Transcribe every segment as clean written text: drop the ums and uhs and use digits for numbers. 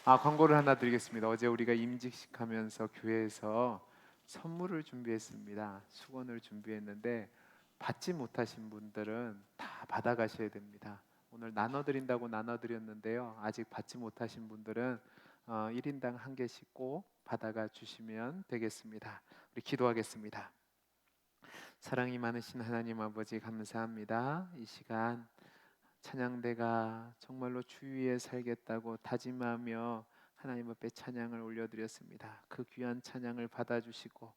광고를 하나 드리겠습니다. 어제 우리가 임직식 하면서 교회에서 선물을 준비했습니다. 수건을 준비했는데 받지 못하신 분들은 다 받아가셔야 됩니다. 오늘 나눠드린다고 나눠드렸는데요. 아직 받지 못하신 분들은 1인당 한 개씩 꼭 받아가 주시면 되겠습니다. 우리 기도하겠습니다. 사랑이 많으신 하나님 아버지, 감사합니다. 이 시간 찬양대가 정말로 주위에 살겠다고 다짐하며 하나님 앞에 찬양을 올려드렸습니다. 그 귀한 찬양을 받아주시고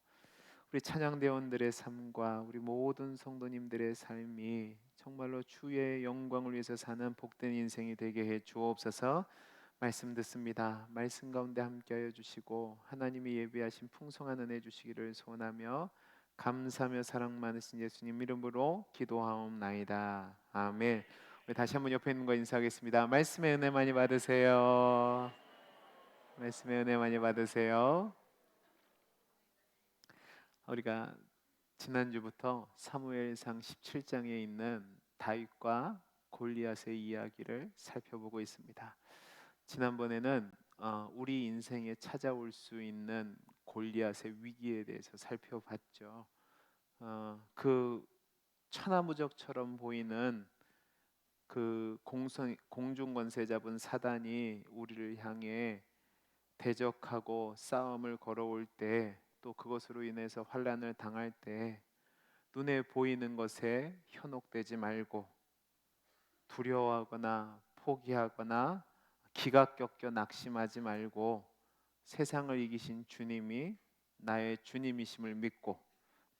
우리 찬양대원들의 삶과 우리 모든 성도님들의 삶이 정말로 주의 영광을 위해서 사는 복된 인생이 되게 해 주옵소서. 말씀 듣습니다. 말씀 가운데 함께하여 주시고 하나님이 예비하신 풍성한 은혜 주시기를 소원하며 감사하며 사랑 많으신 예수님 이름으로 기도하옵나이다. 아멘. 우리 다시 한번 옆에 있는 거 인사하겠습니다. 말씀의 은혜 많이 받으세요. 말씀의 은혜 많이 받으세요. 우리가 지난주부터 사무엘상 17장에 있는 다윗과 골리앗의 이야기를 살펴보고 있습니다. 지난번에는 우리 인생에 찾아올 수 있는 골리앗의 위기에 대해서 살펴봤죠. 그 천하무적처럼 보이는 그 공중권세 잡은 사단이 우리를 향해 대적하고 싸움을 걸어올 때, 또 그것으로 인해서 환난을 당할 때 눈에 보이는 것에 현혹되지 말고 두려워하거나 포기하거나 기가 꺾여 낙심하지 말고 세상을 이기신 주님이 나의 주님이심을 믿고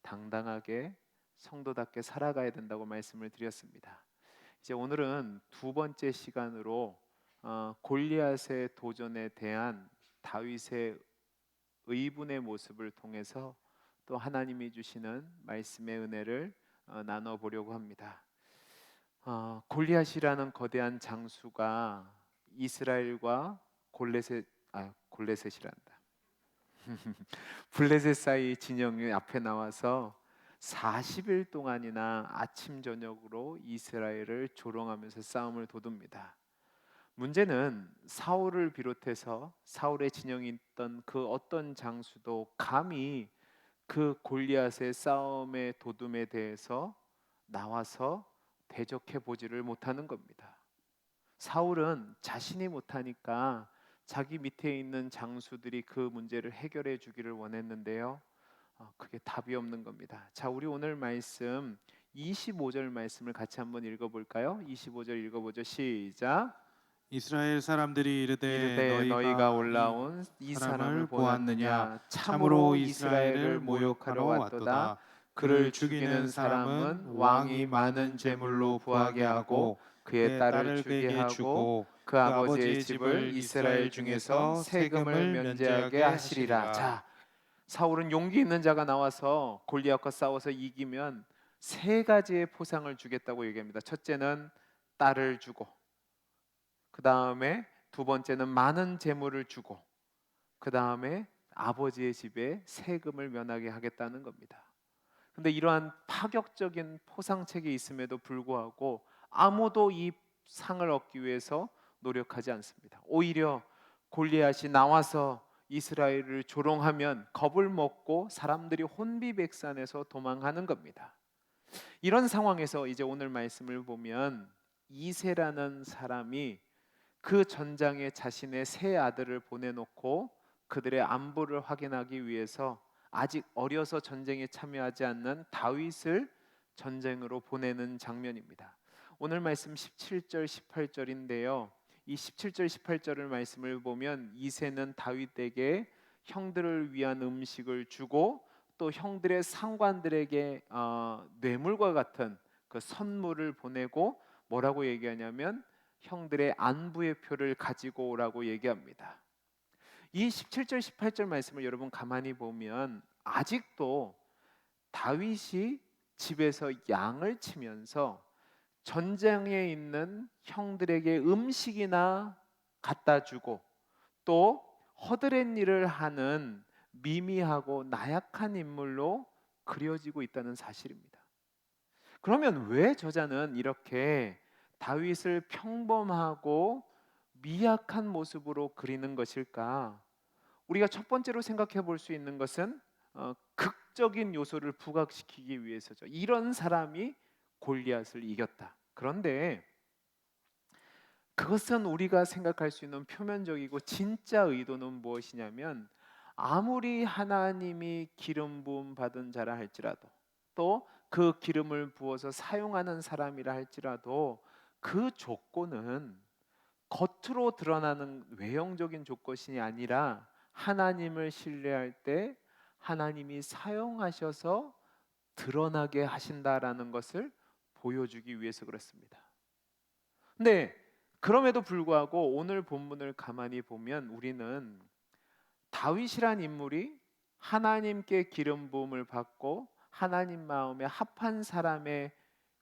당당하게 성도답게 살아가야 된다고 말씀을 드렸습니다. 이제 오늘은 두 번째 시간으로 골리앗의 도전에 대한 다윗의 의분의 모습을 통해서 또 하나님이 주시는 말씀의 은혜를 나눠보려고 합니다. 골리앗이라는 거대한 장수가 이스라엘과 골레셋이란다. 블레셋 사이 진영 앞에 나와서 40일 동안이나 아침 저녁으로 이스라엘을 조롱하면서 싸움을 도둡니다. 문제는 사울을 비롯해서 사울의 진영이 있던 그 어떤 장수도 감히 그 골리앗의 싸움의 도둠에 대해서 나와서 대적해 보지를 못하는 겁니다. 사울은 자신이 못하니까 자기 밑에 있는 장수들이 그 문제를 해결해 주기를 원했는데요. 그게 답이 없는 겁니다. 자, 우리 오늘 말씀 25절 말씀을 같이 한번 읽어볼까요? 25절 읽어보죠. 시작. 이스라엘 사람들이 이르되 너희가 너희가 올라온 이 사람을 보았느냐? 보았느냐? 참으로 참으로 이스라엘을 이스라엘을 모욕하러 모욕하러 왔도다. 왔도다. 그를 죽이는 사람은 왕이 많은 재물로 부하게 하고 그의 딸을 주게 하고 그 아버지의 집을 이스라엘 중에서 세금을 면제하게 하시리라. 자, 사울은 용기 있는 자가 나와서 골리앗과 싸워서 이기면 세 가지의 포상을 주겠다고 얘기합니다. 첫째는 딸을 주고, 그 다음에 두 번째는 많은 재물을 주고, 그 다음에 아버지의 집에 세금을 면하게 하겠다는 겁니다. 근데 이러한 파격적인 포상책이 있음에도 불구하고 아무도 이 상을 얻기 위해서 노력하지 않습니다. 오히려 골리앗이 나와서 이스라엘을 조롱하면 겁을 먹고 사람들이 혼비백산해서 도망하는 겁니다. 이런 상황에서 이제 오늘 말씀을 보면 이새라는 사람이 그 전장에 자신의 세 아들을 보내놓고 그들의 안부를 확인하기 위해서 아직 어려서 전쟁에 참여하지 않는 다윗을 전쟁으로 보내는 장면입니다. 오늘 말씀 17절 18절인데요. 이 17절 18절을 말씀을 보면 이새는 다윗에게 형들을 위한 음식을 주고 또 형들의 상관들에게 뇌물과 같은 그 선물을 보내고 뭐라고 얘기하냐면 형들의 안부의 표를 가지고 오라고 얘기합니다. 이 17절 18절 말씀을 여러분 가만히 보면 아직도 다윗이 집에서 양을 치면서 전장에 있는 형들에게 음식이나 갖다 주고 또 허드렛 일을 하는 미미하고 나약한 인물로 그려지고 있다는 사실입니다. 그러면 왜 저자는 이렇게 다윗을 평범하고 미약한 모습으로 그리는 것일까? 우리가 첫 번째로 생각해 볼 수 있는 것은 극적인 요소를 부각시키기 위해서죠. 이런 사람이 골리앗을 이겼다. 그런데 그것은 우리가 생각할 수 있는 표면적이고 진짜 의도는 무엇이냐면, 아무리 하나님이 기름 부음 받은 자라 할지라도, 또 그 기름을 부어서 사용하는 사람이라 할지라도, 그 조건은 겉으로 드러나는 외형적인 조건이 아니라 하나님을 신뢰할 때 하나님이 사용하셔서 드러나게 하신다라는 것을 보여주기 위해서 그렇습니다. 근데 그럼에도 불구하고 오늘 본문을 가만히 보면 우리는 다윗이란 인물이 하나님께 기름 부음을 받고 하나님 마음에 합한 사람의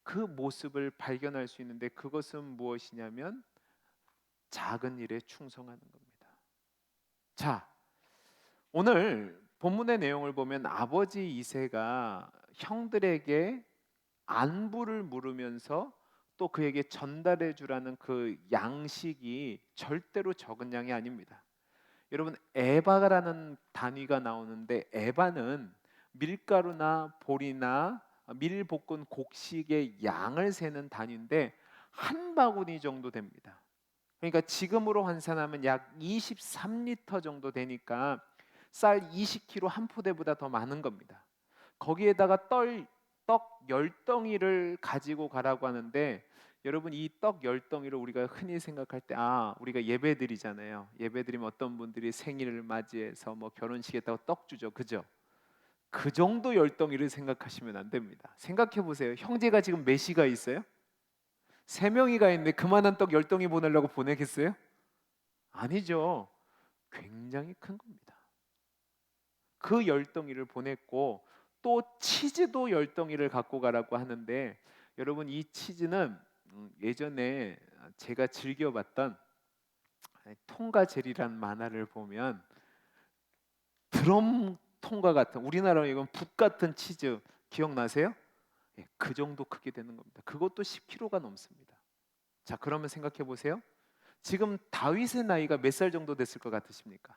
그 모습을 발견할 수 있는데, 그것은 무엇이냐면 작은 일에 충성하는 겁니다. 자, 오늘 본문의 내용을 보면 아버지 이새가 형들에게 안부를 물으면서 또 그에게 전달해 주라는 그 양식이 절대로 적은 양이 아닙니다. 여러분, 에바라는 단위가 나오는데, 에바는 밀가루나 보리나 밀 볶은 곡식의 양을 세는 단위인데 한 바구니 정도 됩니다. 그러니까 지금으로 환산하면 약 23리터 정도 되니까 쌀 20kg 한 포대보다 더 많은 겁니다. 거기에다가 떡 10덩이를 가지고 가라고 하는데, 여러분, 이 떡 10덩이를 우리가 흔히 생각할 때 우리가 예배드리잖아요. 예배드리면 어떤 분들이 생일을 맞이해서 뭐 결혼식에다가 떡 주죠. 그죠? 그 정도 10덩이를 생각하시면 안 됩니다. 생각해 보세요. 형제가 지금 몇이가 있어요? 3명이가 있는데 그만한 떡 10덩이 보내려고 보내겠어요? 아니죠. 굉장히 큰 겁니다. 그 10덩이를 보냈고, 또 치즈도 10덩이를 갖고 가라고 하는데, 여러분, 이 치즈는 예전에 제가 즐겨봤던 통과젤이라는 만화를 보면 드럼 통과 같은, 우리나라로 이건 북 같은 치즈 기억나세요? 예, 그 정도 크게 되는 겁니다. 그것도 10kg가 넘습니다. 자, 그러면 생각해 보세요. 지금 다윗의 나이가 몇 살 정도 됐을 것 같으십니까?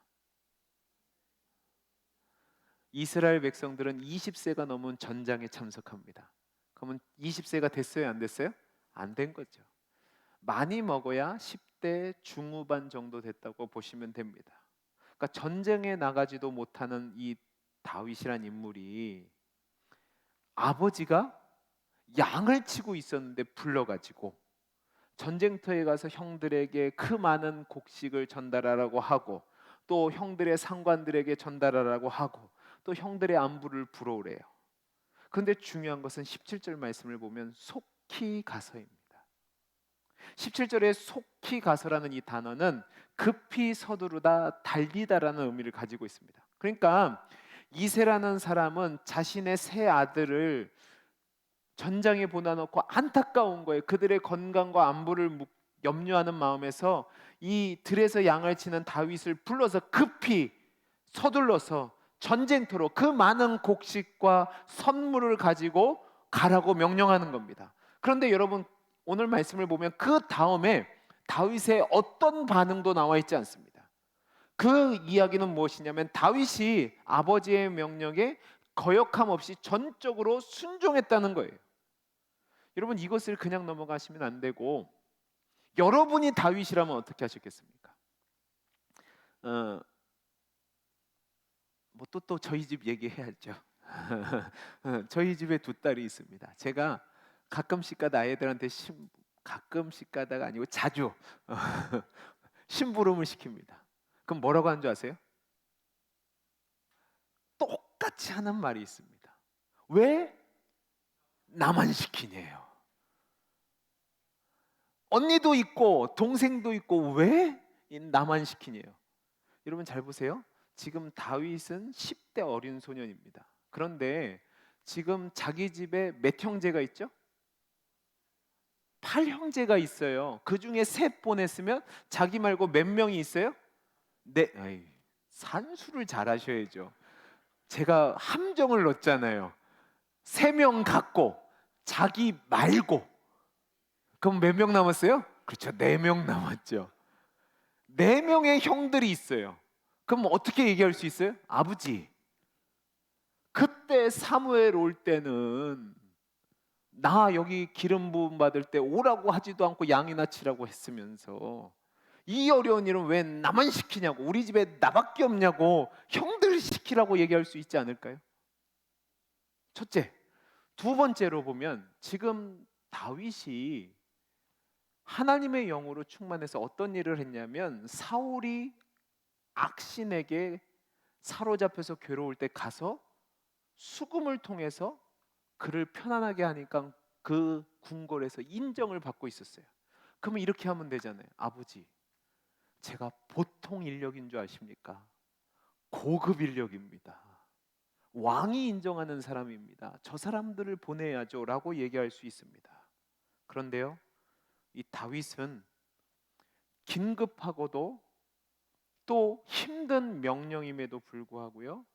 이스라엘 백성들은 20세가 넘은 전장에 참석합니다. 그러면 20세가 됐어요, 안 됐어요? 안 된 거죠. 많이 먹어야 10대 중후반 정도 됐다고 보시면 됩니다. 그러니까 전쟁에 나가지도 못하는 이 다윗이란 인물이 아버지가 양을 치고 있었는데 불러가지고 전쟁터에 가서 형들에게 그 많은 곡식을 전달하라고 하고, 또 형들의 상관들에게 전달하라고 하고, 또 형들의 안부를 물어오래요. 그런데 중요한 것은 17절 말씀을 보면 속히 가서입니다. 17절에 속히 가서라는 이 단어는 급히 서두르다, 달리다라는 의미를 가지고 있습니다. 그러니까 이새라는 사람은 자신의 세 아들을 전장에 보내놓고 안타까운 거예요. 그들의 건강과 안부를 염려하는 마음에서 이 들에서 양을 치는 다윗을 불러서 급히 서둘러서 전쟁터로 그 많은 곡식과 선물을 가지고 가라고 명령하는 겁니다. 그런데 여러분, 오늘 말씀을 보면 그 다음에 다윗의 어떤 반응도 나와 있지 않습니다. 그 이야기는 무엇이냐면, 다윗이 아버지의 명령에 거역함 없이 전적으로 순종했다는 거예요. 여러분, 이것을 그냥 넘어가시면 안 되고, 여러분이 다윗이라면 어떻게 하셨겠습니까? 뭐 또 저희 집 얘기해야죠. 저희 집에 두 딸이 있습니다. 제가 가끔씩 가다 아이들한테 가끔씩 가다가 아니고 자주 심부름을 시킵니다. 그럼 뭐라고 하는 줄 아세요? 똑같이 하는 말이 있습니다. 왜 나만 시키냐요? 언니도 있고 동생도 있고 왜 나만 시키냐요? 여러분, 잘 보세요. 지금 다윗은 10대 어린 소년입니다. 그런데 지금 자기 집에 몇 형제가 있죠? 8형제가 있어요. 그 중에 셋 보냈으면 자기 말고 몇 명이 있어요? 네. 산수를 잘 하셔야죠. 제가 함정을 넣었잖아요. 3명 갖고 자기 말고, 그럼 몇 명 남았어요? 그렇죠, 4명 남았죠. 네 명의 형들이 있어요. 그럼 어떻게 얘기할 수 있어요? 아버지, 그때 사무엘 올 때는 나 여기 기름 부음 받을 때 오라고 하지도 않고 양이나 치라고 했으면서 이 어려운 일은 왜 나만 시키냐고, 우리 집에 나밖에 없냐고 형들 시키라고 얘기할 수 있지 않을까요? 첫째. 두 번째로 보면 지금 다윗이 하나님의 영으로 충만해서 어떤 일을 했냐면, 사울이 악신에게 사로잡혀서 괴로울 때 가서 수금을 통해서 그를 편안하게 하니까 그 궁궐에서 인정을 받고 있었어요. 그러면 이렇게 하면 되잖아요. 아버지, 제가 보통 인력인 줄 아십니까? 고급 인력입니다. 왕이 인정하는 사람입니다. 저 사람들을 보내야죠 라고 얘기할 수 있습니다. 그런데요, 이 다윗은 긴급하고도 또 힘든 명령임에도 불구하고요,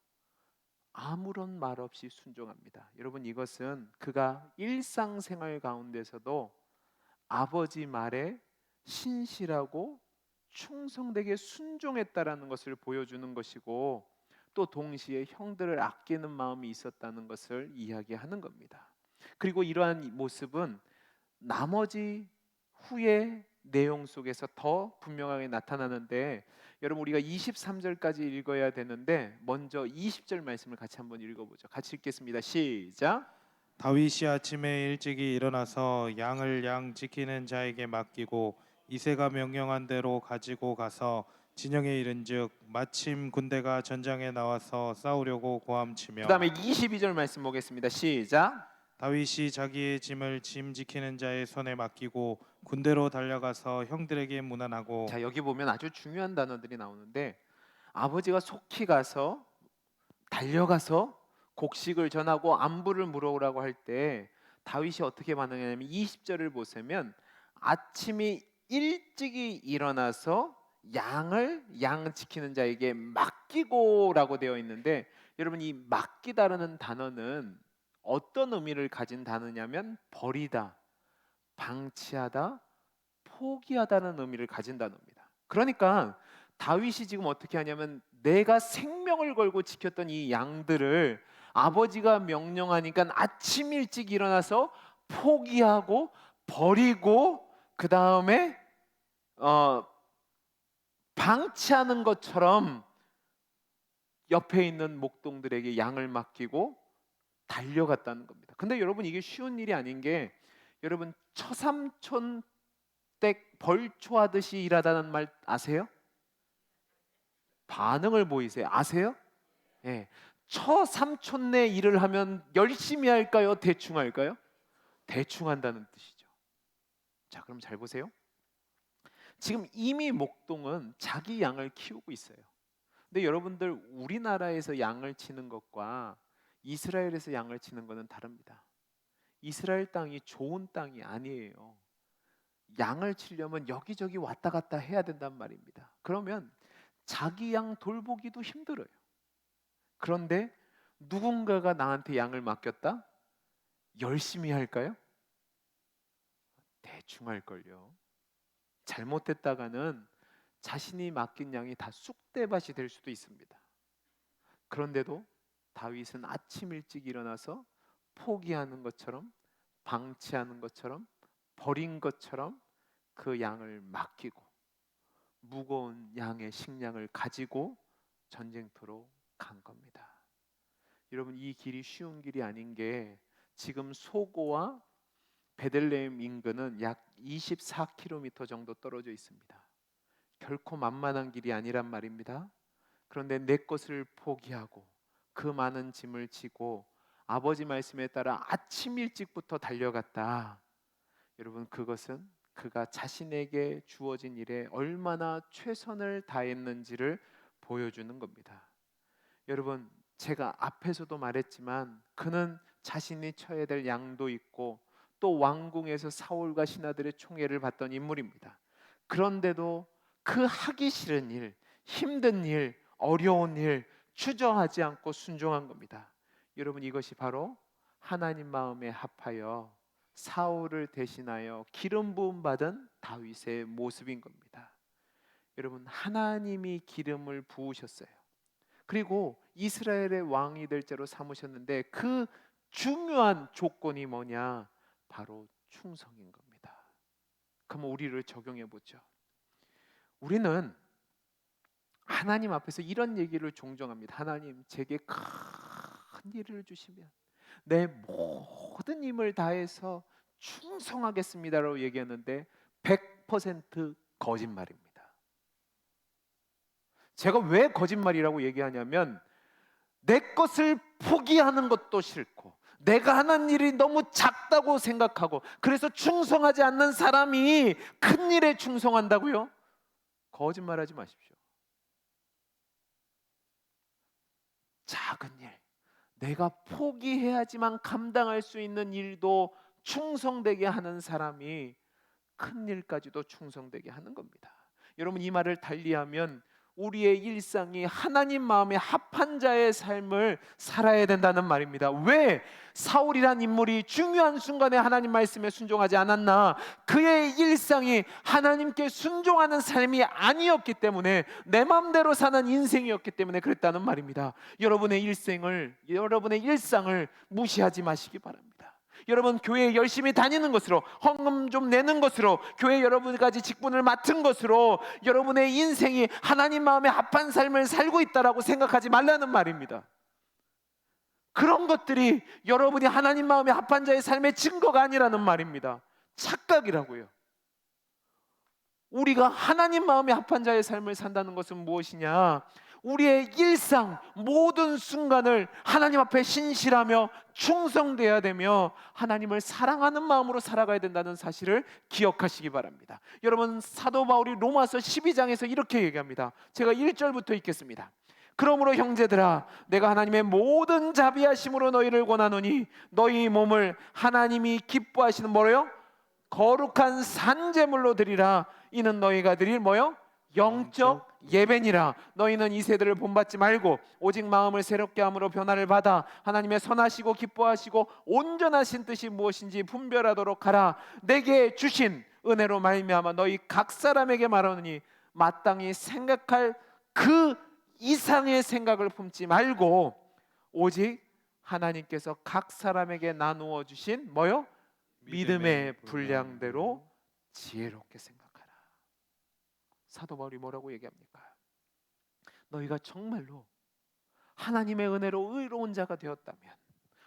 아무런 말 없이 순종합니다. 여러분, 이것은 그가 일상생활 가운데서도 아버지 말에 신실하고 충성되게 순종했다라는 것을 보여주는 것이고, 또 동시에 형들을 아끼는 마음이 있었다는 것을 이야기하는 겁니다. 그리고 이러한 모습은 나머지 후의 내용 속에서 더 분명하게 나타나는데, 여러분 우리가 23절까지 읽어야 되는데 먼저 20절 말씀을 같이 한번 읽어보죠. 같이 읽겠습니다. 시작. 다윗이 아침에 일찍이 일어나서 양을 양 지키는 자에게 맡기고 이새가 명령한 대로 가지고 가서 진영에 이른즉 마침 군대가 전장에 나와서 싸우려고 그 고함치며 다음에 22절 말씀 보겠습니다. 시작. 다윗이 자기의 짐을 짐 지키는 자의 손에 맡기고 군대로 달려가서 형들에게 문안하고. 자, 여기 보면 아주 중요한 단어들이 나오는데, 아버지가 속히 가서 달려가서 곡식을 전하고 안부를 물어오라고 할 때 다윗이 어떻게 반응하냐면, 20절을 보시면 아침이 일찍이 일어나서 양 지키는 자에게 맡기고라고 되어 있는데, 여러분 이 맡기다라는 단어는 어떤 의미를 가진 단어냐면 버리다, 방치하다, 포기하다는 의미를 가진 단어입니다. 그러니까 다윗이 지금 어떻게 하냐면, 내가 생명을 걸고 지켰던 이 양들을 아버지가 명령하니까 아침 일찍 일어나서 포기하고 버리고, 그 다음에 방치하는 것처럼 옆에 있는 목동들에게 양을 맡기고 달려갔다는 겁니다. 근데 여러분 이게 쉬운 일이 아닌 게, 여러분 처삼촌 댁 벌초하듯이 일하다는 말 아세요? 반응을 보이세요? 아세요? 예. 처삼촌네 일을 하면 열심히 할까요? 대충 할까요? 대충 한다는 뜻이죠. 자, 그럼 잘 보세요. 지금 이미 목동은 자기 양을 키우고 있어요. 근데 여러분들, 우리나라에서 양을 치는 것과 이스라엘에서 양을 치는 것은 다릅니다. 이스라엘 땅이 좋은 땅이 아니에요. 양을 치려면 여기저기 왔다 갔다 해야 된단 말입니다. 그러면 자기 양 돌보기도 힘들어요. 그런데 누군가가 나한테 양을 맡겼다? 열심히 할까요? 대충 할걸요. 잘못했다가는 자신이 맡긴 양이 다 쑥대밭이 될 수도 있습니다. 그런데도 다윗은 아침 일찍 일어나서 포기하는 것처럼, 방치하는 것처럼, 버린 것처럼 그 양을 맡기고 무거운 양의 식량을 가지고 전쟁터로 간 겁니다. 여러분, 이 길이 쉬운 길이 아닌 게, 지금 소고와 베들레헴 인근은 약 24km 정도 떨어져 있습니다. 결코 만만한 길이 아니란 말입니다. 그런데 내 것을 포기하고 그 많은 짐을 지고 아버지 말씀에 따라 아침 일찍부터 달려갔다. 여러분, 그것은 그가 자신에게 주어진 일에 얼마나 최선을 다했는지를 보여주는 겁니다. 여러분, 제가 앞에서도 말했지만 그는 자신이 쳐야 될 양도 있고 또 왕궁에서 사울과 신하들의 총애를 받던 인물입니다. 그런데도 그 하기 싫은 일, 힘든 일, 어려운 일 주저하지 않고 순종한 겁니다. 여러분, 이것이 바로 하나님 마음에 합하여 사울을 대신하여 기름 부음 받은 다윗의 모습인 겁니다. 여러분, 하나님이 기름을 부으셨어요. 그리고 이스라엘의 왕이 될 자로 삼으셨는데 그 중요한 조건이 뭐냐? 바로 충성인 겁니다. 그럼 우리를 적용해 보죠. 우리는 하나님 앞에서 이런 얘기를 종종 합니다. 하나님, 제게 큰 일을 주시면 내 모든 힘을 다해서 충성하겠습니다라고 얘기하는데 100% 거짓말입니다. 제가 왜 거짓말이라고 얘기하냐면 내 것을 포기하는 것도 싫고 내가 하는 일이 너무 작다고 생각하고 그래서 충성하지 않는 사람이 큰 일에 충성한다고요? 거짓말하지 마십시오. 작은 일, 내가 포기해야지만 감당할 수 있는 일도 충성되게 하는 사람이 큰 일까지도 충성되게 하는 겁니다. 여러분, 이 말을 달리하면 우리의 일상이 하나님 마음에 합한 자의 삶을 살아야 된다는 말입니다. 왜? 사울이란 인물이 중요한 순간에 하나님 말씀에 순종하지 않았나? 그의 일상이 하나님께 순종하는 삶이 아니었기 때문에, 내 마음대로 사는 인생이었기 때문에 그랬다는 말입니다. 여러분의 일상을 무시하지 마시기 바랍니다. 여러분, 교회에 열심히 다니는 것으로, 헌금 좀 내는 것으로, 교회 여러 가지 직분을 맡은 것으로 여러분의 인생이 하나님 마음에 합한 삶을 살고 있다라고 생각하지 말라는 말입니다. 그런 것들이 여러분이 하나님 마음에 합한 자의 삶의 증거가 아니라는 말입니다. 착각이라고요. 우리가 하나님 마음에 합한 자의 삶을 산다는 것은 무엇이냐? 우리의 일상 모든 순간을 하나님 앞에 신실하며 충성되어야 되며 하나님을 사랑하는 마음으로 살아가야 된다는 사실을 기억하시기 바랍니다. 여러분, 사도 바울이 로마서 12장에서 이렇게 얘기합니다. 제가 1절부터 읽겠습니다. 그러므로 형제들아, 내가 하나님의 모든 자비하심으로 너희를 권하노니 너희 몸을 하나님이 기뻐하시는 뭐래요? 거룩한 산제물로 드리라. 이는 너희가 드릴 뭐요? 영적 예배니라. 너희는 이 세대를 본받지 말고 오직 마음을 새롭게 함으로 변화를 받아 하나님의 선하시고 기뻐하시고 온전하신 뜻이 무엇인지 분별하도록 하라. 내게 주신 은혜로 말미암아 너희 각 사람에게 말하노니 마땅히 생각할 그 이상의 생각을 품지 말고 오직 하나님께서 각 사람에게 나누어 주신 뭐요? 믿음의 분량대로 지혜롭게 생각하라. 사도 바울이 뭐라고 얘기합니까? 너희가 정말로 하나님의 은혜로 의로운 자가 되었다면,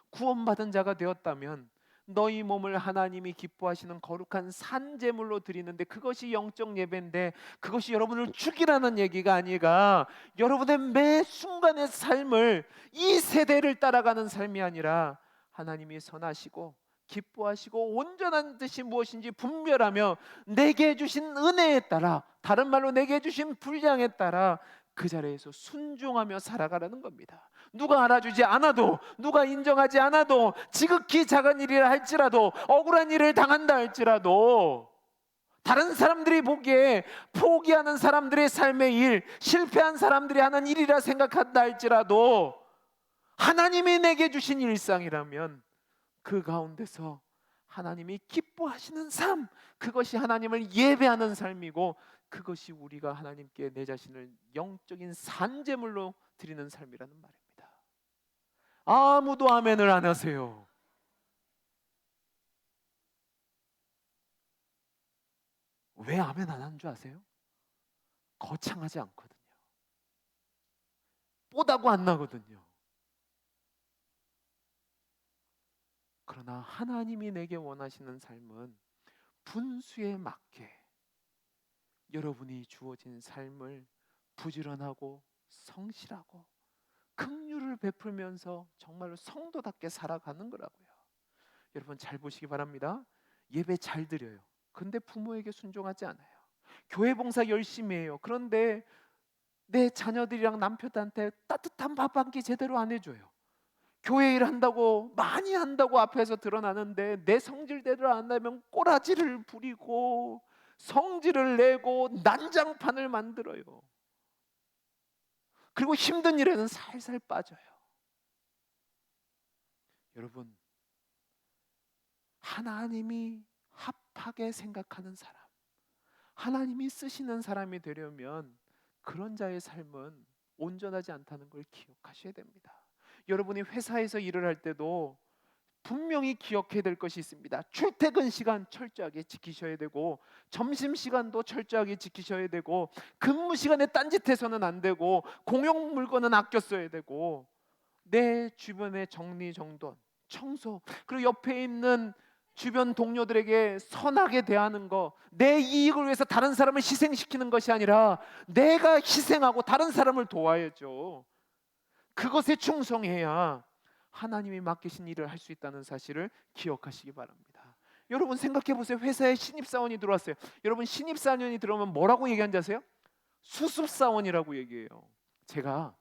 구원받은 자가 되었다면 너희 몸을 하나님이 기뻐하시는 거룩한 산제물로 드리는데, 그것이 영적 예배인데, 그것이 여러분을 죽이라는 얘기가 아니라 여러분의 매 순간의 삶을, 이 세대를 따라가는 삶이 아니라 하나님이 선하시고 기뻐하시고 온전한 뜻이 무엇인지 분별하며 내게 주신 은혜에 따라, 다른 말로 내게 주신 분량에 따라 그 자리에서 순종하며 살아가라는 겁니다. 누가 알아주지 않아도, 누가 인정하지 않아도, 지극히 작은 일이라 할지라도, 억울한 일을 당한다 할지라도, 다른 사람들이 보기에 포기하는 사람들의 삶의 일, 실패한 사람들이 하는 일이라 생각한다 할지라도 하나님이 내게 주신 일상이라면 그 가운데서 하나님이 기뻐하시는 삶, 그것이 하나님을 예배하는 삶이고, 그것이 우리가 하나님께 내 자신을 영적인 산제물로 드리는 삶이라는 말입니다. 아무도 아멘을 안 하세요. 왜 아멘 안 하는 줄 아세요? 거창하지 않거든요. 뽀다고 안 나거든요. 그러나 하나님이 내게 원하시는 삶은 분수에 맞게 여러분이 주어진 삶을 부지런하고 성실하고 긍휼을 베풀면서 정말로 성도답게 살아가는 거라고요. 여러분, 잘 보시기 바랍니다. 예배 잘 드려요. 근데 부모에게 순종하지 않아요. 교회 봉사 열심히 해요. 그런데 내 자녀들이랑 남편한테 따뜻한 밥 한 끼 제대로 안 해줘요. 교회 일 한다고, 많이 한다고 앞에서 드러나는데 내 성질대로 안 하면 꼬라지를 부리고 성질을 내고 난장판을 만들어요. 그리고 힘든 일에는 살살 빠져요. 여러분, 하나님이 합하게 생각하는 사람, 하나님이 쓰시는 사람이 되려면 그런 자의 삶은 온전하지 않다는 걸 기억하셔야 됩니다. 여러분이 회사에서 일을 할 때도 분명히 기억해야 될 것이 있습니다. 출퇴근 시간 철저하게 지키셔야 되고, 점심 시간도 철저하게 지키셔야 되고, 근무 시간에 딴짓해서는 안 되고, 공용 물건은 아껴 써야 되고, 내 주변의 정리정돈, 청소, 그리고 옆에 있는 주변 동료들에게 선하게 대하는 거, 내 이익을 위해서 다른 사람을 희생시키는 것이 아니라 내가 희생하고 다른 사람을 도와야죠. 그것에 충성해야 하나님이 맡기신 일을 할 수 있다는 사실을 기억하시기 바랍니다. 여러분 생각해 보세요. 회사에 신입사원이 들어왔어요. 여러분 신입사원이 들어오면 뭐라고 얘기하는지 아세요? 수습사원이라고 얘기해요. 제가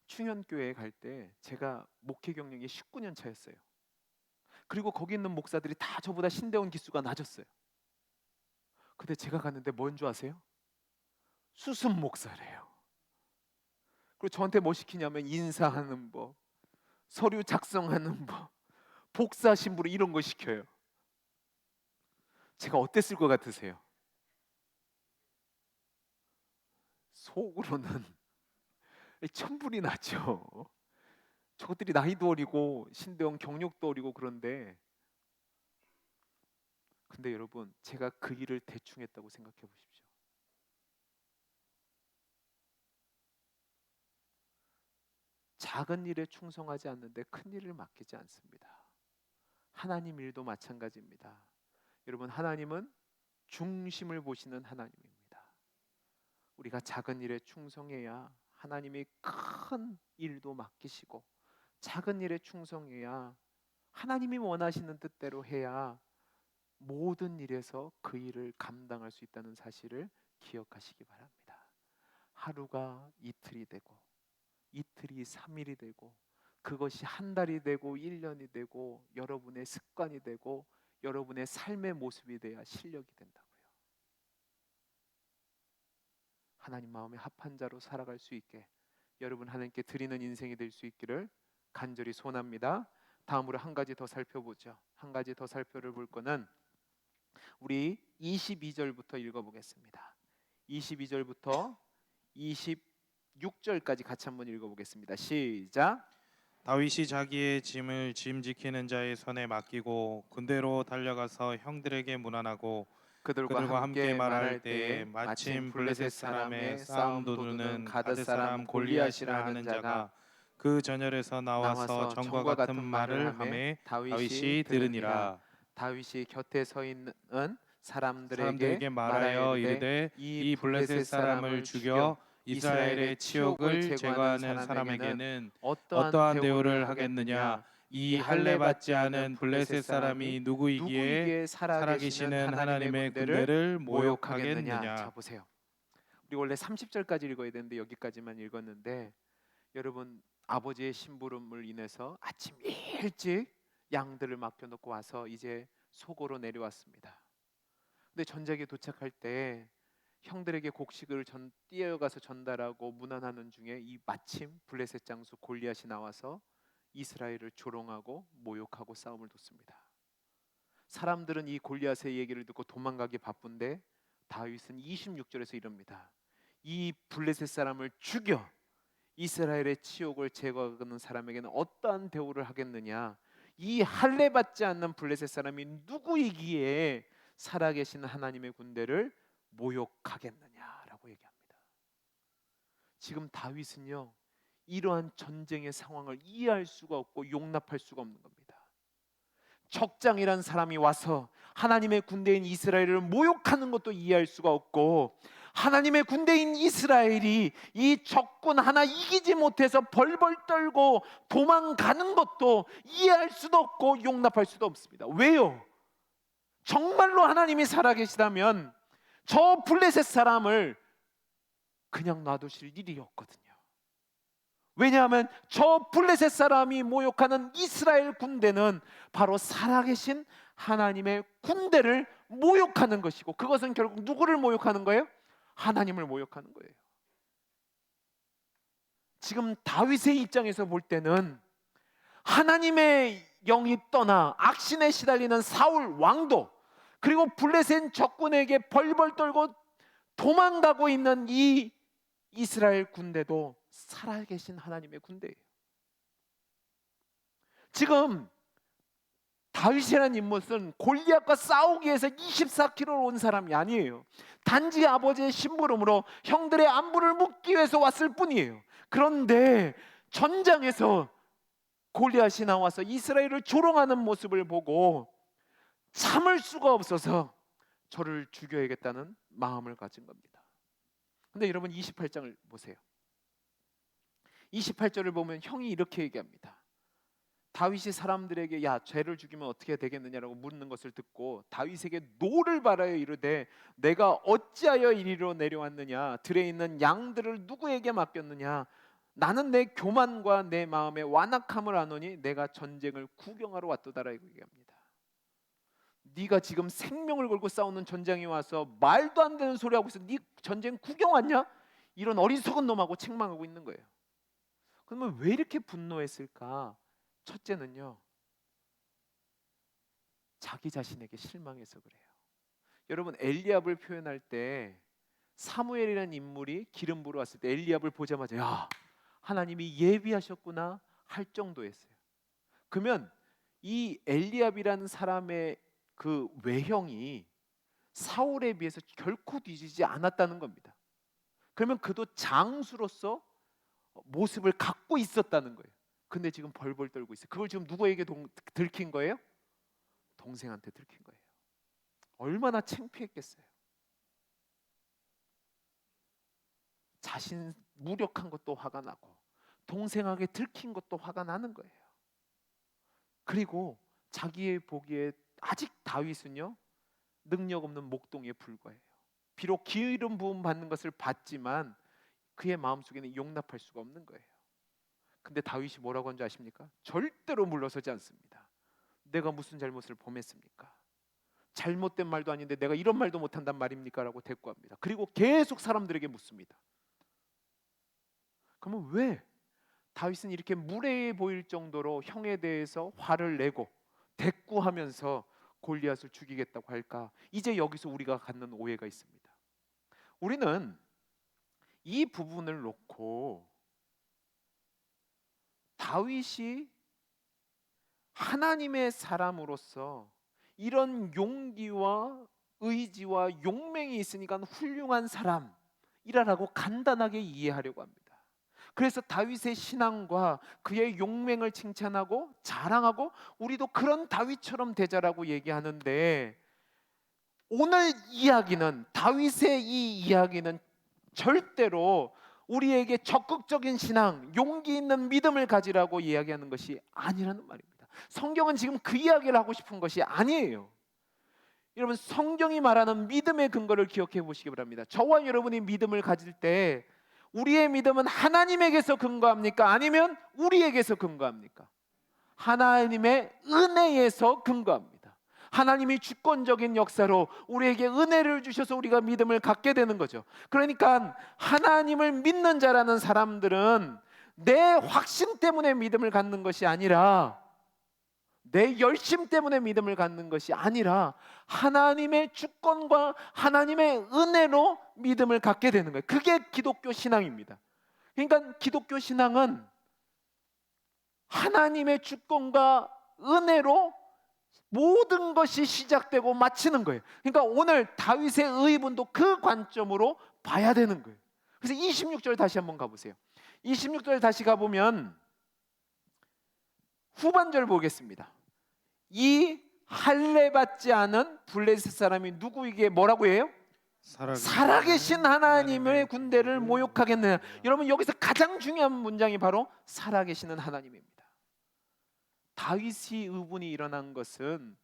충현교회에 갈 때 제가 목회 경력이 19년 차였어요. 그리고 거기 있는 목사들이 다 저보다 신대원 기수가 낮았어요. 근데 제가 갔는데 뭔 줄 아세요? 수습 목사래요. 그리고 저한테 뭐 시키냐면 인사하는 법, 서류 작성하는 법, 복사 신부로 이런 거 시켜요. 제가 어땠을 것 같으세요? 속으로는 천불이 나죠. 저것들이 나이도 어리고 신대원 경력도 어리고 그런데, 근데 여러분 제가 그 일을 대충 했다고 생각해 보십시오. 작은 일에 충성하지 않는데 큰 일을 맡기지 않습니다. 하나님 일도 마찬가지입니다. 여러분 하나님은 중심을 보시는 하나님입니다. 우리가 작은 일에 충성해야 하나님이 큰 일도 맡기시고, 작은 일에 충성해야 하나님이 원하시는 뜻대로 해야 모든 일에서 그 일을 감당할 수 있다는 사실을 기억하시기 바랍니다. 하루가 이틀이 되고, 이틀이 3일이 되고, 그것이 한 달이 되고 1년이 되고 여러분의 습관이 되고 여러분의 삶의 모습이 돼야 실력이 된다고요. 하나님 마음에 합한 자로 살아갈 수 있게 여러분 하나님께 드리는 인생이 될 수 있기를 간절히 소원합니다. 다음으로 한 가지 더 살펴보죠. 한 가지 더 살펴볼 거는 우리 22절부터 읽어보겠습니다. 22절부터 26절까지 같이 한번 읽어보겠습니다. 시작. 다윗이 자기의 짐을 짐 지키는 자의 손에 맡기고 군대로 달려가서 형들에게 문안하고 그들과 함께 말할 때에 마침 블레셋 사람의 싸움 도두는 가드 사람 골리앗이라 하는 자가 그 전열에서 나와서 전과 같은 말을 하매 다윗이 들으니라. 다윗이 곁에 서 있는 사람들에게 말하여 이르되 이 블레셋 사람을 죽여 이스라엘의 치욕을 제거하는 사람에게는 어떠한 대우를 하겠느냐? 이 할례 받지 않은 블레셋 사람이 누구이기에 살아계시는 하나님의 군대를 모욕하겠느냐? 자 보세요. 우리 원래 30절까지 읽어야 되는데 여기까지만 읽었는데, 여러분 아버지의 심부름을 인해서 아침 일찍 양들을 맡겨놓고 와서 이제 소고로 내려왔습니다. 근데 전작에 도착할 때 형들에게 곡식을 뛰어가서 전달하고 문안하는 중에 이 마침 블레셋 장수 골리앗이 나와서 이스라엘을 조롱하고 모욕하고 싸움을 뒀습니다. 사람들은 이 골리앗의 얘기를 듣고 도망가기 바쁜데 다윗은 26절에서 이럽니다. 이 블레셋 사람을 죽여 이스라엘의 치욕을 제거하는 사람에게는 어떠한 대우를 하겠느냐? 이 할례 받지 않는 블레셋 사람이 누구이기에 살아계신 하나님의 군대를 모욕하겠느냐라고 얘기합니다. 지금 다윗은요, 이러한 전쟁의 상황을 이해할 수가 없고 용납할 수가 없는 겁니다. 적장이란 사람이 와서 하나님의 군대인 이스라엘을 모욕하는 것도 이해할 수가 없고, 하나님의 군대인 이스라엘이 이 적군 하나 이기지 못해서 벌벌 떨고 도망가는 것도 이해할 수도 없고 용납할 수도 없습니다. 왜요? 정말로 하나님이 살아계시다면 저 블레셋 사람을 그냥 놔두실 일이 없거든요. 왜냐하면 저 블레셋 사람이 모욕하는 이스라엘 군대는 바로 살아계신 하나님의 군대를 모욕하는 것이고, 그것은 결국 누구를 모욕하는 거예요? 하나님을 모욕하는 거예요. 지금 다윗의 입장에서 볼 때는 하나님의 영이 떠나 악신에 시달리는 사울 왕도, 그리고 블레셋 적군에게 벌벌 떨고 도망가고 있는 이 이스라엘 군대도 살아계신 하나님의 군대예요. 지금 다윗이라는 인물은 골리앗과 싸우기 위해서 24km를 온 사람이 아니에요. 단지 아버지의 심부름으로 형들의 안부를 묻기 위해서 왔을 뿐이에요. 그런데 전장에서 골리앗이 나와서 이스라엘을 조롱하는 모습을 보고 참을 수가 없어서 저를 죽여야겠다는 마음을 가진 겁니다. 근데 여러분 28장을 보세요. 28절을 보면 형이 이렇게 얘기합니다. 다윗이 사람들에게 야 죄를 죽이면 어떻게 되겠느냐라고 묻는 것을 듣고 다윗에게 노를 바라여 이르되 내가 어찌하여 이리로 내려왔느냐, 들에 있는 양들을 누구에게 맡겼느냐, 나는 내 교만과 내 마음의 완악함을 아노니 내가 전쟁을 구경하러 왔도다라고 얘기합니다. 네가 지금 생명을 걸고 싸우는 전장에 와서 말도 안 되는 소리 하고 있어. 네 전쟁 구경 왔냐? 이런 어리석은 놈하고 책망하고 있는 거예요. 그러면 왜 이렇게 분노했을까? 첫째는요, 자기 자신에게 실망해서 그래요. 여러분 엘리압을 표현할 때 사무엘이라는 인물이 기름 부러 왔을 때 엘리압을 보자마자 야 하나님이 예비하셨구나 할 정도였어요. 그러면 이 엘리압이라는 사람의 그 외형이 사울에 비해서 결코 뒤지지 않았다는 겁니다. 그러면 그도 장수로서 모습을 갖고 있었다는 거예요. 근데 지금 벌벌 떨고 있어요. 그걸 지금 누구에게 들킨 거예요? 동생한테 들킨 거예요. 얼마나 창피했겠어요. 자신 무력한 것도 화가 나고 동생에게 들킨 것도 화가 나는 거예요. 그리고 자기의 보기에 아직 다윗은요 능력 없는 목동에 불과해요. 비록 기름 부음 받는 것을 봤지만 그의 마음속에는 용납할 수가 없는 거예요. 근데 다윗이 뭐라고 한 줄 아십니까? 절대로 물러서지 않습니다. 내가 무슨 잘못을 범했습니까? 잘못된 말도 아닌데 내가 이런 말도 못한단 말입니까? 라고 대꾸합니다. 그리고 계속 사람들에게 묻습니다. 그러면 왜 다윗은 이렇게 무례해 보일 정도로 형에 대해서 화를 내고 대꾸하면서 골리앗을 죽이겠다고 할까? 이제 여기서 우리가 갖는 오해가 있습니다. 우리는 이 부분을 놓고 다윗이 하나님의 사람으로서 이런 용기와 의지와 용맹이 있으니까 훌륭한 사람이라고 간단하게 이해하려고 합니다. 그래서 다윗의 신앙과 그의 용맹을 칭찬하고 자랑하고 우리도 그런 다윗처럼 되자라고 얘기하는데, 오늘 이야기는 다윗의 이 이야기는 절대로 우리에게 적극적인 신앙, 용기 있는 믿음을 가지라고 이야기하는 것이 아니라는 말입니다. 성경은 지금 그 이야기를 하고 싶은 것이 아니에요. 여러분 성경이 말하는 믿음의 근거를 기억해 보시기 바랍니다. 저와 여러분이 믿음을 가질 때 우리의 믿음은 하나님에게서 근거합니까? 아니면 우리에게서 근거합니까? 하나님의 은혜에서 근거합니다. 하나님이 주권적인 역사로 우리에게 은혜를 주셔서 우리가 믿음을 갖게 되는 거죠. 그러니까 하나님을 믿는 자라는 사람들은 내 확신 때문에 믿음을 갖는 것이 아니라, 내 열심 때문에 믿음을 갖는 것이 아니라 하나님의 주권과 하나님의 은혜로 믿음을 갖게 되는 거예요. 그게 기독교 신앙입니다. 그러니까 기독교 신앙은 하나님의 주권과 은혜로 모든 것이 시작되고 마치는 거예요. 그러니까 오늘 다윗의 의문도 그 관점으로 봐야 되는 거예요. 그래서 26절 다시 한번 가보세요. 26절 다시 가보면 후반절 보겠습니다. 이 할례 받지 않은 블레셋 사람이 누구에게 뭐라고 해요? 살아계신 하나님의 군대를 모욕하겠느냐. 여러분 여기서 가장 중요한 문장이 바로 살아계시는 하나님입니다. 다윗이 의문이 일어난 것은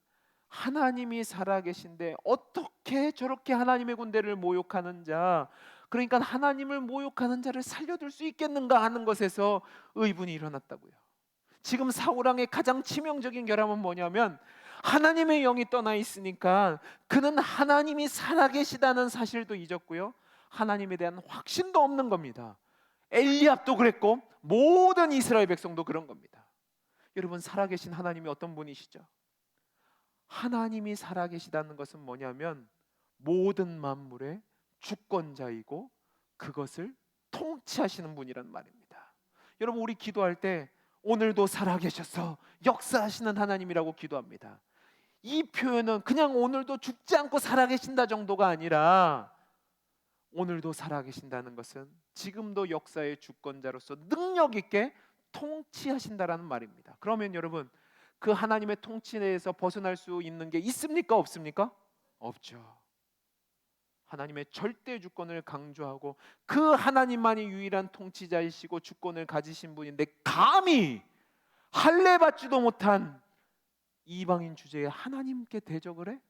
하나님이 살아계신데 어떻게 저렇게 하나님의 군대를 모욕하는 자, 그러니까 하나님을 모욕하는 자를 살려둘 수 있겠는가 하는 것에서 의문이 일어났다고요. 지금 사울왕의 가장 치명적인 결함은 뭐냐면 하나님의 영이 떠나 있으니까 그는 하나님이 살아계시다는 사실도 잊었고요, 하나님에 대한 확신도 없는 겁니다. 엘리압도 그랬고 모든 이스라엘 백성도 그런 겁니다. 여러분 살아계신 하나님이 어떤 분이시죠? 하나님이 살아계시다는 것은 뭐냐면 모든 만물의 주권자이고 그것을 통치하시는 분이란 말입니다. 여러분, 우리 기도할 때 오늘도 살아계셔서 역사하시는 하나님이라고 기도합니다. 이 표현은 그냥 오늘도 죽지 않고 살아계신다 정도가 아니라 오늘도 살아계신다는 것은 지금도 역사의 주권자로서 능력 있게 통치하신다라는 말입니다. 그러면 여러분, 그 하나님의 통치 내에서 벗어날 수 있는 게 있습니까? 없습니까? 없죠. 하나님의 절대 주권을 강조하고 그 하나님만이 유일한 통치자이시고 주권을 가지신 분인데 감히 할례 받지도 못한 이방인 주제에 하나님께 대적을 해?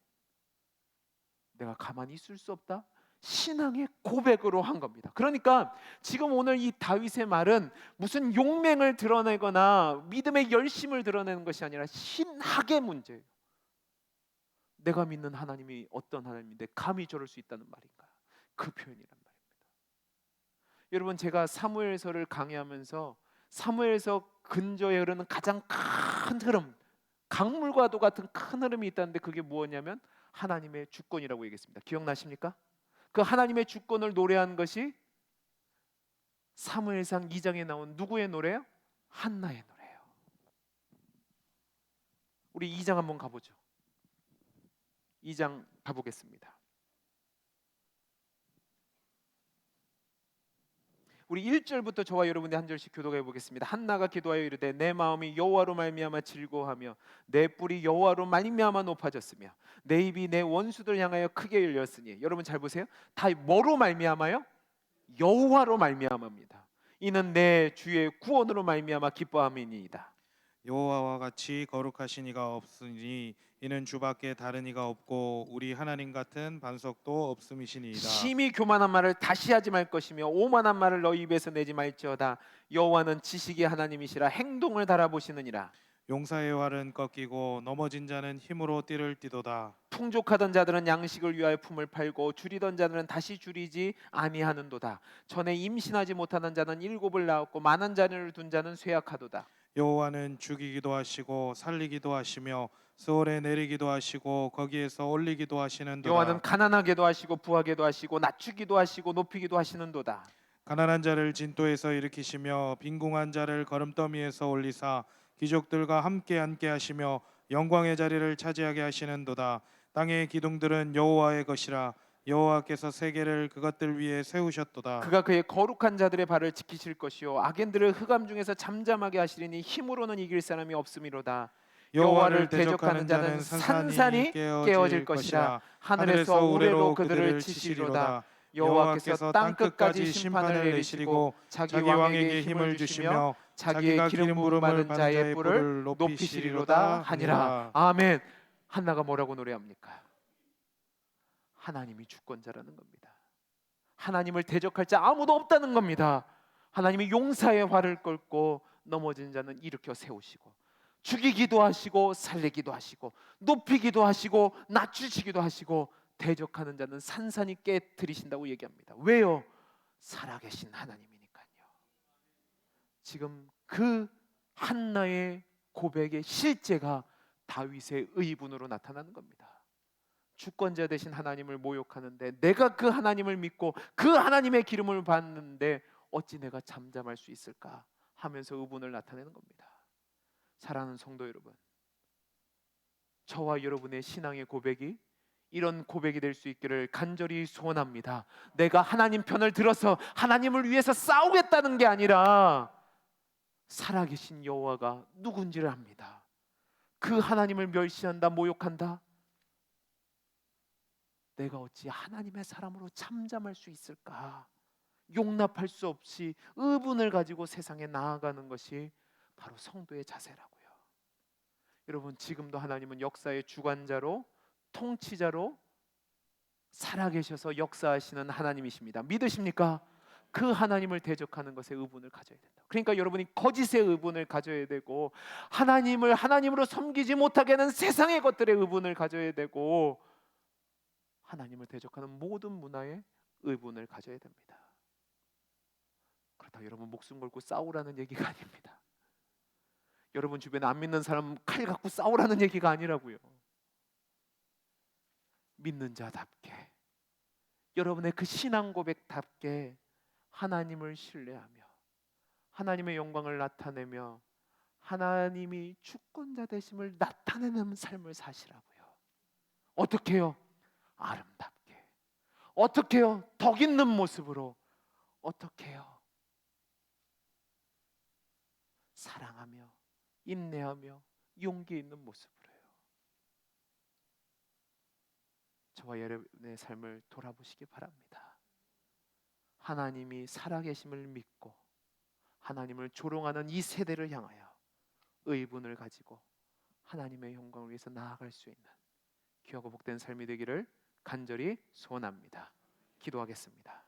내가 가만히 있을 수 없다. 신앙의 고백으로 한 겁니다. 그러니까 지금 오늘 이 다윗의 말은 무슨 용맹을 드러내거나 믿음의 열심을 드러내는 것이 아니라 신학의 문제예요. 내가 믿는 하나님이 어떤 하나님인데 감히 저럴 수 있다는 말인가? 그 표현이란 말입니다. 여러분, 제가 사무엘서를 강의하면서 사무엘서 근저에 흐르는 가장 큰 흐름, 강물과도 같은 큰 흐름이 있다는데 그게 무엇이냐면 하나님의 주권이라고 얘기했습니다. 기억나십니까? 그 하나님의 주권을 노래한 것이 사무엘상 2장에 나온 누구의 노래요? 한나의 노래예요. 우리 2장 한번 가보죠. 2장 가보겠습니다. 우리 1절부터 저와 여러분이 한 절씩 교독해 보겠습니다. 한나가 기도하여 이르되 내 마음이 여호와로 말미암아 즐거워하며 내 뿔이 여호와로 말미암아 높아졌으며 내 입이 내 원수들 향하여 크게 열렸으니. 여러분 잘 보세요. 다 뭐로 말미암아요? 여호와로 말미암아입니다. 이는 내 주의 구원으로 말미암아 기뻐함이니이다. 여호와와 같이 거룩하신 이가 없으니 이는 주밖에 다른 이가 없고 우리 하나님 같은 반석도 없음이시니이다. 심히 교만한 말을 다시 하지 말 것이며 오만한 말을 너희 입에서 내지 말지어다. 여호와는 지식의 하나님이시라 행동을 달아보시느니라. 용사의 활은 꺾이고 넘어진 자는 힘으로 띠를 띠도다. 풍족하던 자들은 양식을 위하여 품을 팔고 줄이던 자들은 다시 줄이지 아니하는도다. 전에 임신하지 못하는 자는 7을 낳았고 많은 자녀를 둔 자는 쇠약하도다. 여호와는 죽이기도 하시고 살리기도 하시며 스올에 내리기도 하시고 거기에서 올리기도 하시는도다. 여호와는 가난하게도 하시고 부하게도 하시고 낮추기도 하시고 높이기도 하시는도다. 가난한 자를 진토에서 일으키시며 빈궁한 자를 거름더미에서 올리사 귀족들과 함께 앉게 하시며 영광의 자리를 차지하게 하시는도다. 땅의 기둥들은 여호와의 것이라 여호와께서 세계를 그것들 위에 세우셨도다. 그가 그의 거룩한 자들의 발을 지키실 것이요 악인들을 흑암 중에서 잠잠하게 하시리니 힘으로는 이길 사람이 없음이로다. 여호와를 대적하는 자는 산산이 깨어질 것이라 하늘에서 우레로 그들을 치시리로다. 여호와께서 땅 끝까지 심판을 내리시고 자기 왕에게 힘을 주시며 자기가 기름 부음 받은 자의 뿔을 높이시리로다 하니라. 아멘. 한나가 뭐라고 노래합니까? 하나님이 주권자라는 겁니다. 하나님을 대적할 자 아무도 없다는 겁니다. 하나님이 용사의 활을 꺾고 넘어진 자는 일으켜 세우시고 죽이기도 하시고 살리기도 하시고 높이기도 하시고 낮추시기도 하시고 대적하는 자는 산산이 깨뜨리신다고 얘기합니다. 왜요? 살아계신 하나님이니까요. 지금 그 한나의 고백의 실제가 다윗의 의분으로 나타나는 겁니다. 주권자 되신 하나님을 모욕하는데 내가 그 하나님을 믿고 그 하나님의 기름을 받는데 어찌 내가 잠잠할 수 있을까 하면서 의분을 나타내는 겁니다. 사랑하는 성도 여러분, 저와 여러분의 신앙의 고백이 이런 고백이 될 수 있기를 간절히 소원합니다. 내가 하나님 편을 들어서 하나님을 위해서 싸우겠다는 게 아니라 살아계신 여호와가 누군지를 압니다. 그 하나님을 멸시한다, 모욕한다. 내가 어찌 하나님의 사람으로 잠잠할 수 있을까? 용납할 수 없이 의분을 가지고 세상에 나아가는 것이 바로 성도의 자세라고요. 여러분, 지금도 하나님은 역사의 주관자로 통치자로 살아계셔서 역사하시는 하나님이십니다. 믿으십니까? 그 하나님을 대적하는 것에 의분을 가져야 된다. 그러니까 여러분이 거짓의 의분을 가져야 되고 하나님을 하나님으로 섬기지 못하게 하는 세상의 것들의 의분을 가져야 되고 하나님을 대적하는 모든 문화에 의분을 가져야 됩니다. 그렇다고 여러분 목숨 걸고 싸우라는 얘기가 아닙니다. 여러분 주변에 안 믿는 사람 칼 갖고 싸우라는 얘기가 아니라고요. 믿는 자답게, 여러분의 그 신앙 고백답게 하나님을 신뢰하며 하나님의 영광을 나타내며 하나님이 주권자 되심을 나타내는 삶을 사시라고요. 어떻게 해요? 아름답게. 어떻게 해요? 덕 있는 모습으로. 어떻게 해요? 사랑하며 인내하며 용기 있는 모습으로요. 저와 여러분의 삶을 돌아보시기 바랍니다. 하나님이 살아계심을 믿고 하나님을 조롱하는 이 세대를 향하여 의분을 가지고 하나님의 영광을 위해서 나아갈 수 있는 귀하고 복된 삶이 되기를 간절히 소원합니다. 기도하겠습니다.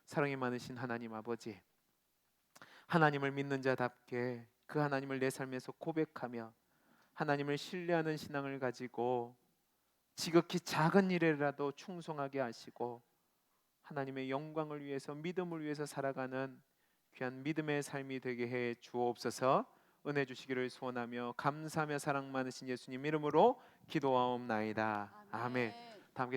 사랑이 많으신 하나님 아버지, 하나님을 믿는 자답게 그 하나님을 내 삶에서 고백하며 하나님을 신뢰하는 신앙을 가지고 지극히 작은 일에라도 충성하게 하시고 하나님의 영광을 위해서 믿음을 위해서 살아가는 귀한 믿음의 삶이 되게 해 주옵소서. 은혜 주시기를 소원하며 감사하며 사랑 많으신 예수님 이름으로 기도하옵나이다. 아멘. 다 함께